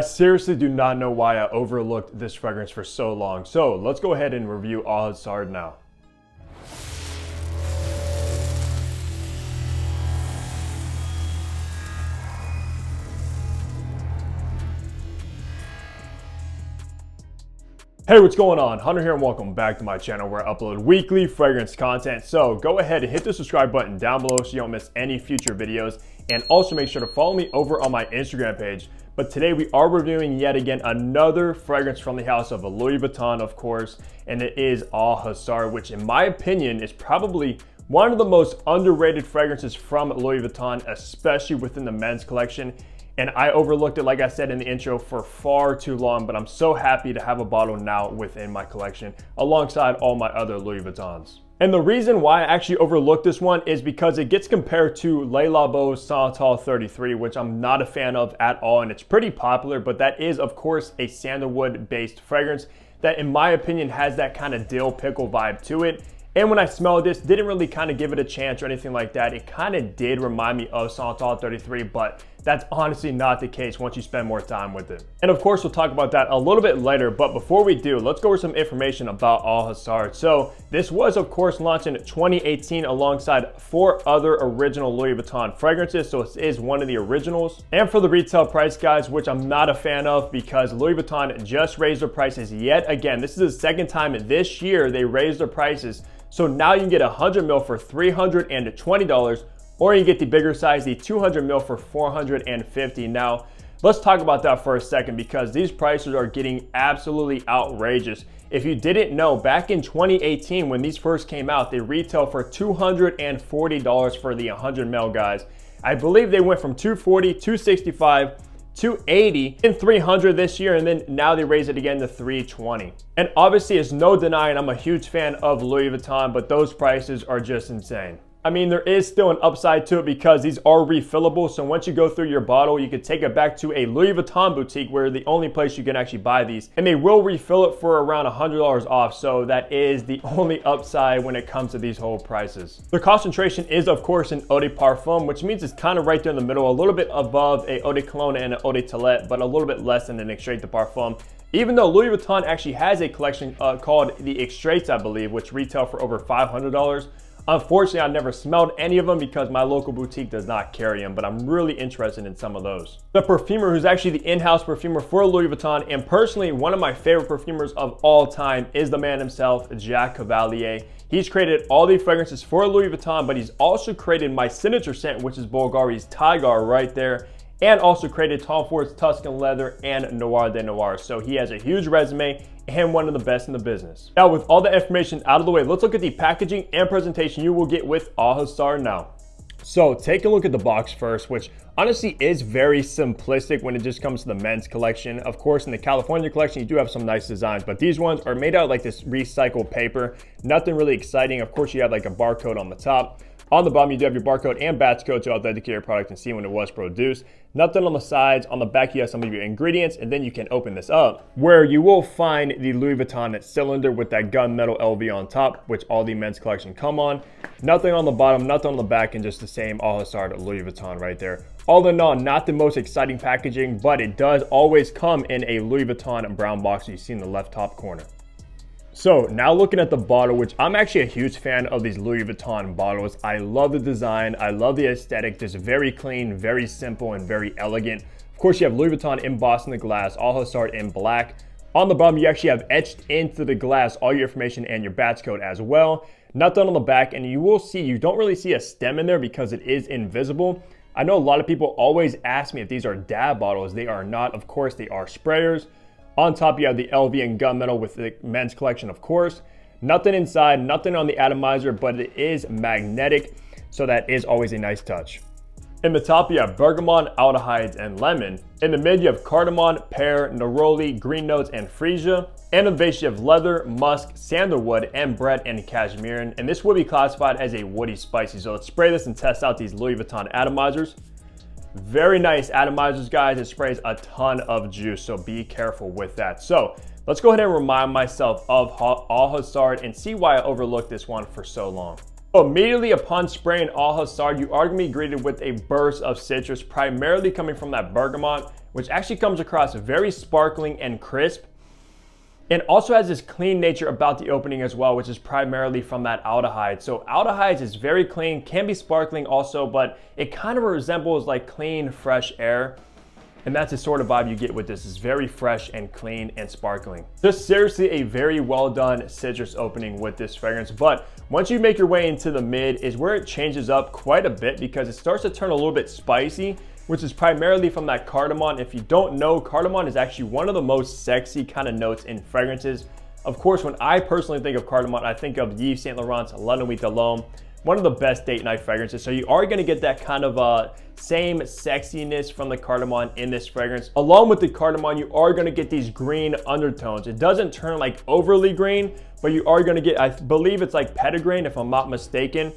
I seriously do not know why I overlooked this fragrance for so long. So let's go ahead and review Hasard now. Hey, what's going on? Hunter here and welcome back to my channel where I upload weekly fragrance content. So go ahead and hit the subscribe button down below so you don't miss any future videos. And also make sure to follow me over on my Instagram page. But today we are reviewing yet again another fragrance from the house of Louis Vuitton, of course. And it is Hasard, which in my opinion is probably one of the most underrated fragrances from Louis Vuitton, especially within the men's collection. And I overlooked it, like I said in the intro, for far too long, but I'm so happy to have a bottle now within my collection alongside all my other Louis Vuittons. And the reason why I actually overlooked this one is because it gets compared to Le Labo's Santal 33, which I'm not a fan of at all, and it's pretty popular, but that is of course a sandalwood based fragrance that in my opinion has that kind of dill pickle vibe to it. And when I smelled this, didn't really kind of give it a chance or anything like that. It kind of did remind me of Santal 33, but that's honestly not the case once you spend more time with it. And of course, we'll talk about that a little bit later, but before we do, let's go over some information about Hasard. So this was of course launched in 2018 alongside 4 other original Louis Vuitton fragrances, so it is one of the originals. And for the retail price, guys, which I'm not a fan of because Louis Vuitton just raised their prices yet again. This is the second time this year they raised their prices. So now you can get 100 ml for $320, or you can get the bigger size, the 200 ml for $450. Now, let's talk about that for a second because these prices are getting absolutely outrageous. If you didn't know, back in 2018 when these first came out, they retail for $240 for the 100 ml, guys. I believe they went from $240, $265, $280 and $300 this year, and then now they raise it again to $320. And obviously it's no denying I'm a huge fan of Louis Vuitton, but those prices are just insane. I mean, there is still an upside to it because these are refillable. So once you go through your bottle, you can take it back to a Louis Vuitton boutique where the only place you can actually buy these, and they will refill it for around $100 off. So that is the only upside when it comes to these whole prices. Their concentration is of course an eau de parfum, which means it's kind of right there in the middle, a little bit above a eau de cologne and an eau de toilette, but a little bit less than an extrait de parfum. Even though Louis Vuitton actually has a collection called the extraits, I believe, which retail for over $500. Unfortunately, I never smelled any of them because my local boutique does not carry them, but I'm really interested in some of those. The perfumer, who's actually the in-house perfumer for Louis Vuitton, and personally one of my favorite perfumers of all time, is the man himself, Jacques Cavalier. He's created all the fragrances for Louis Vuitton, but he's also created my signature scent, which is Bulgari's Tiger right there, and also created Tom Ford's Tuscan Leather and Noir de Noir. So he has a huge resume and one of the best in the business. Now, with all the information out of the way, let's look at the packaging and presentation you will get with Hasard now. So take a look at the box first, which honestly is very simplistic when it just comes to the men's collection. Of course, in the California collection, you do have some nice designs, but these ones are made out of like this recycled paper. Nothing really exciting. Of course, you have like a barcode on the top. On the bottom, you do have your barcode and batch code to authenticate your product and see when it was produced. Nothing on the sides. On the back, you have some of your ingredients, and then you can open this up where you will find the Louis Vuitton cylinder with that gunmetal LV on top, which all the men's collection come on. Nothing on the bottom, nothing on the back, and just the same Hasard Louis Vuitton right there. All in all, not the most exciting packaging, but it does always come in a Louis Vuitton brown box you see in the left top corner. So now looking at the bottle, which I'm actually a huge fan of these Louis Vuitton bottles. I love the design. I love the aesthetic. Just very clean, very simple, and very elegant. Of course, you have Louis Vuitton embossed in the glass, Hasard in black. On the bottom, you actually have etched into the glass all your information and your batch code as well. Nothing on the back, and you will see, you don't really see a stem in there because it is invisible. I know a lot of people always ask me if these are dab bottles. They are not. Of course, they are sprayers. On top, you have the LV and gunmetal with the men's collection, of course. Nothing inside, nothing on the atomizer, but it is magnetic, so that is always a nice touch. In the top, you have bergamot, aldehydes, and lemon. In the mid, you have cardamom, pear, neroli, green notes, and freesia. And in the base, you have leather, musk, sandalwood, ambrette, and cashmere. And this will be classified as a woody spicy. So let's spray this and test out these Louis Vuitton atomizers. Very nice atomizers, guys. It sprays a ton of juice, so be careful with that. So let's go ahead and remind myself of Hasard and see why I overlooked this one for so long. So immediately upon spraying Hasard, you are going to be greeted with a burst of citrus, primarily coming from that bergamot, which actually comes across very sparkling and crisp. And also has this clean nature about the opening as well, which is primarily from that aldehyde. So aldehydes is very clean, can be sparkling also, but it kind of resembles like clean, fresh air. And that's the sort of vibe you get with this. It's very fresh and clean and sparkling. Just seriously a very well done citrus opening with this fragrance. But once you make your way into the mid is where it changes up quite a bit because it starts to turn a little bit spicy, which is primarily from that cardamom. If you don't know, cardamom is actually one of the most sexy kind of notes in fragrances. Of course, when I personally think of cardamom, I think of Yves Saint Laurent's La Nuit de l'Homme, one of the best date night fragrances. So you are gonna get that kind of same sexiness from the cardamom in this fragrance. Along with the cardamom, you are gonna get these green undertones. It doesn't turn like overly green, but you are gonna get, I believe it's like petitgrain if I'm not mistaken.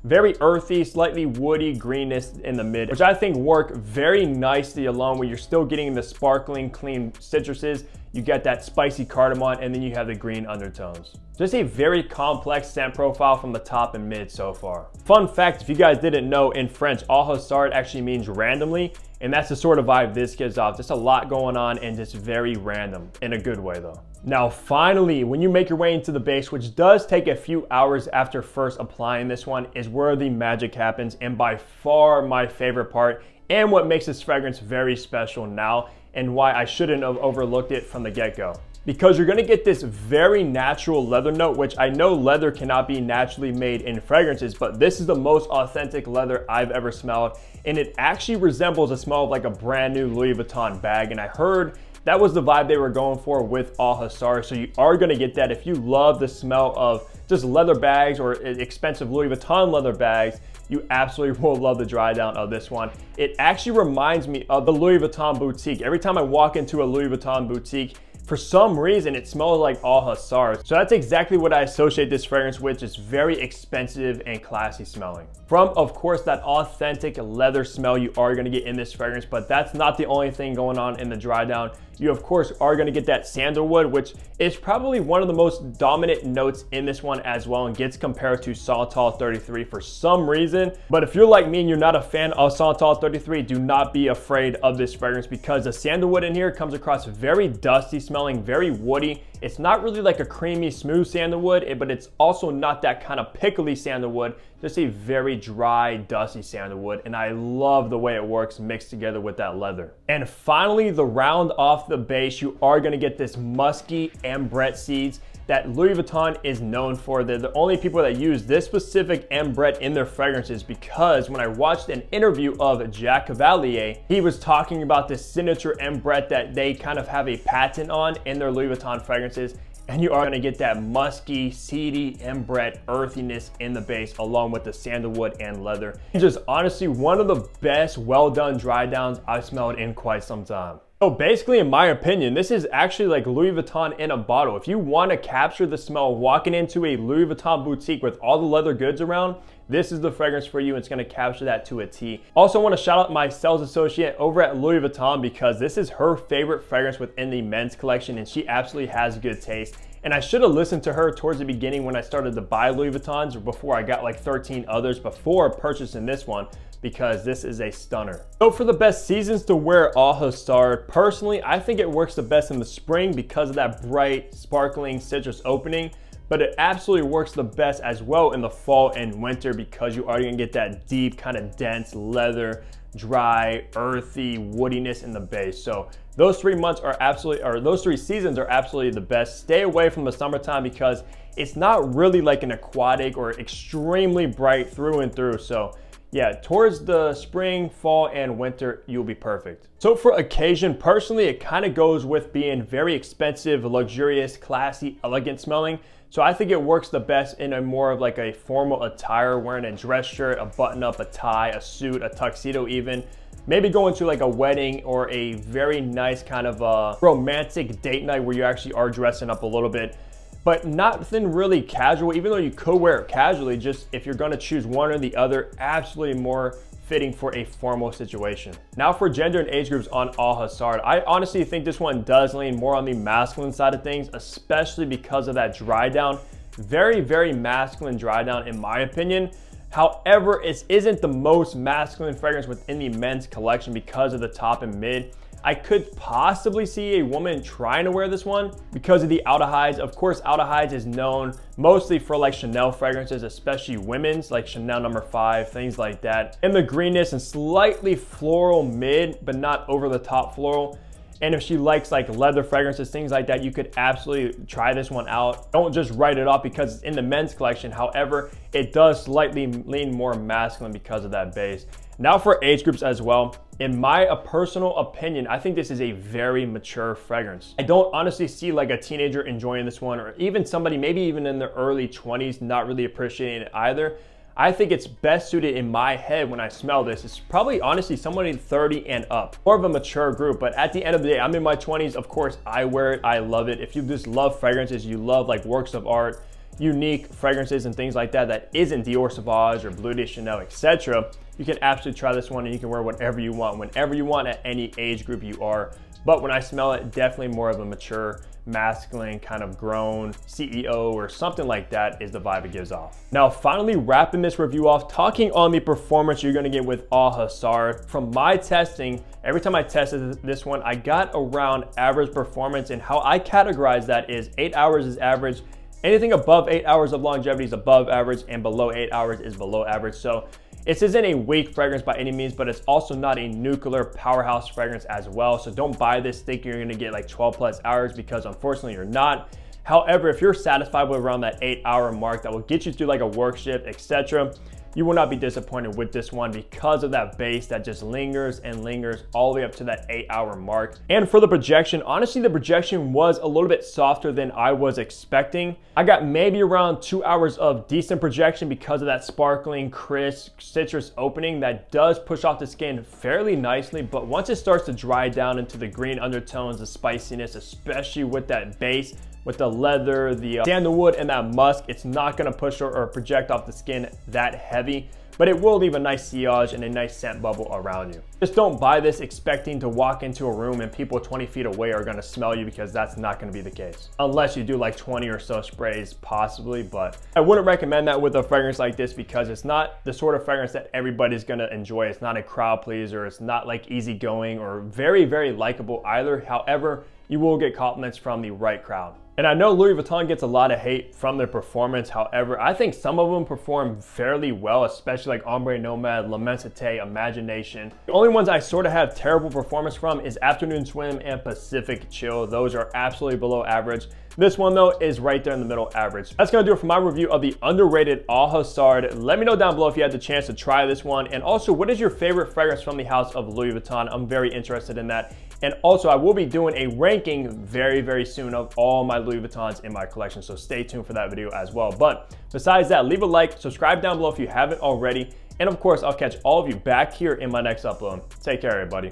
Very earthy, slightly woody greenness in the mid, which I think work very nicely along when you're still getting the sparkling, clean citruses. You get that spicy cardamom, and then you have the green undertones. Just a very complex scent profile from the top and mid so far. Fun fact, if you guys didn't know, in French, au hasard actually means randomly, and that's the sort of vibe this gives off. Just a lot going on and just very random, in a good way though. Now finally, when you make your way into the base, which does take a few hours after first applying this one, is where the magic happens, and by far my favorite part, and what makes this fragrance very special now, and why I shouldn't have overlooked it from the get-go. Because you're gonna get this very natural leather note, which I know leather cannot be naturally made in fragrances, but this is the most authentic leather I've ever smelled, and it actually resembles the smell of like a brand new Louis Vuitton bag, and I heard that was the vibe they were going for with Au Hasard. So you are gonna get that if you love the smell of just leather bags or expensive Louis Vuitton leather bags. You absolutely will love the dry down of this one. It actually reminds me of the Louis Vuitton boutique. Every time I walk into a Louis Vuitton boutique, for some reason, it smells like Au Hasard. So that's exactly what I associate this fragrance with, just very expensive and classy smelling. From, of course, that authentic leather smell you are gonna get in this fragrance, but that's not the only thing going on in the dry down. You, of course, are gonna get that sandalwood, which is probably one of the most dominant notes in this one as well, and gets compared to Santal 33 for some reason. But if you're like me and you're not a fan of Santal 33, do not be afraid of this fragrance, because the sandalwood in here comes across very dusty smelling, very woody. It's not really like a creamy, smooth sandalwood, but it's also not that kind of pickly sandalwood, just a very dry, dusty sandalwood, and I love the way it works mixed together with that leather. And finally, the round off the base, you are gonna get this musky ambrette seeds that Louis Vuitton is known for. They're the only people that use this specific ambrette in their fragrances, because when I watched an interview of Jack Cavalier, he was talking about this signature ambrette that they kind of have a patent on in their Louis Vuitton fragrances. And you are gonna get that musky, seedy, ambrette earthiness in the base, along with the sandalwood and leather. It's just honestly one of the best well done dry downs I've smelled in quite some time. So basically, in my opinion, this is actually like Louis Vuitton in a bottle. If you want to capture the smell walking into a Louis Vuitton boutique with all the leather goods around, this is the fragrance for you. It's going to capture that to a T. Also want to shout out my sales associate over at Louis Vuitton, because this is her favorite fragrance within the men's collection, and she absolutely has good taste. And I should have listened to her towards the beginning when I started to buy Louis Vuittons, or before I got like 13 others before purchasing this one, because this is a stunner. So for the best seasons to wear Au Hasard, personally, I think it works the best in the spring because of that bright, sparkling citrus opening. But it absolutely works the best as well in the fall and winter, because you are gonna get that deep, kind of dense leather, dry, earthy woodiness in the base. So those 3 months are absolutely, or those 3 seasons are absolutely the best. Stay away from the summertime because it's not really like an aquatic or extremely bright through and through. So yeah, towards the spring, fall, and winter, you'll be perfect. So for occasion, personally, it kind of goes with being very expensive, luxurious, classy, elegant smelling. So I think it works the best in a more of like a formal attire, wearing a dress shirt, a button up, a tie, a suit, a tuxedo even. Maybe going to like a wedding or a very nice kind of romantic date night where you actually are dressing up a little bit. But nothing really casual, even though you could wear it casually. Just if you're gonna choose one or the other, absolutely more fitting for a formal situation. Now for gender and age groups on Au Hasard, I honestly think this one does lean more on the masculine side of things, especially because of that dry down. Very, very masculine dry down in my opinion. However, it isn't the most masculine fragrance within the men's collection because of the top and mid. I could possibly see a woman trying to wear this one because of the aldehydes. Of course, aldehydes is known mostly for like Chanel fragrances, especially women's, like Chanel No. 5, things like that. And the greenness and slightly floral mid, but not over the top floral. And if she likes like leather fragrances, things like that, you could absolutely try this one out. Don't just write it off because it's in the men's collection. However, it does slightly lean more masculine because of that base. Now for age groups as well, in my personal opinion, I think this is a very mature fragrance. I don't honestly see like a teenager enjoying this one, or even somebody maybe even in their early 20s not really appreciating it either. I think it's best suited in my head when I smell this. It's probably honestly somebody 30 and up, more of a mature group. But at the end of the day, I'm in my 20s. Of course, I wear it, I love it. If you just love fragrances, you love like works of art, unique fragrances and things like that, that isn't Dior Sauvage or Bleu de Chanel, etc., you can absolutely try this one, and you can wear whatever you want, whenever you want, at any age group you are. But when I smell it, definitely more of a mature, masculine, kind of grown CEO or something like that is the vibe it gives off. Now, finally wrapping this review off, talking on the performance you're gonna get with Hasard. From my testing, every time I tested this one, I got around average performance, and how I categorize that is 8 hours is average. Anything above 8 hours of longevity is above average, and below 8 hours is below average. So this isn't a weak fragrance by any means, but it's also not a nuclear powerhouse fragrance as well. So don't buy this thinking you're gonna get like 12 plus hours, because unfortunately you're not. However, if you're satisfied with around that 8 hour mark that will get you through like a work shift, etc., you will not be disappointed with this one because of that base that just lingers and lingers all the way up to that 8 hour mark. And for the projection, honestly, the projection was a little bit softer than I was expecting. I got maybe around 2 hours of decent projection because of that sparkling, crisp, citrus opening that does push off the skin fairly nicely. But once it starts to dry down into the green undertones, the spiciness, especially with that base, with the leather, the sandalwood, and that musk, it's not gonna push or project off the skin that heavy, but it will leave a nice sillage and a nice scent bubble around you. Just don't buy this expecting to walk into a room and people 20 feet away are gonna smell you, because that's not gonna be the case. Unless you do like 20 or so sprays, possibly, but I wouldn't recommend that with a fragrance like this, because it's not the sort of fragrance that everybody's gonna enjoy. It's not a crowd pleaser, it's not like easygoing or very, very likable either. However, you will get compliments from the right crowd. And I know Louis Vuitton gets a lot of hate from their performance. However, I think some of them perform fairly well, especially like Ombre Nomad, L'Immensité, Imagination. The only ones I sort of have terrible performance from is Afternoon Swim and Pacific Chill. Those are absolutely below average. This one though is right there in the middle average. That's gonna do it for my review of the underrated Hasard. Let me know down below if you had the chance to try this one. And also, what is your favorite fragrance from the house of Louis Vuitton? I'm very interested in that. And also, I will be doing a ranking very, very soon of all my Louis Vuittons in my collection, so stay tuned for that video as well. But besides that, leave a like, subscribe down below if you haven't already, and of course, I'll catch all of you back here in my next upload. Take care, everybody.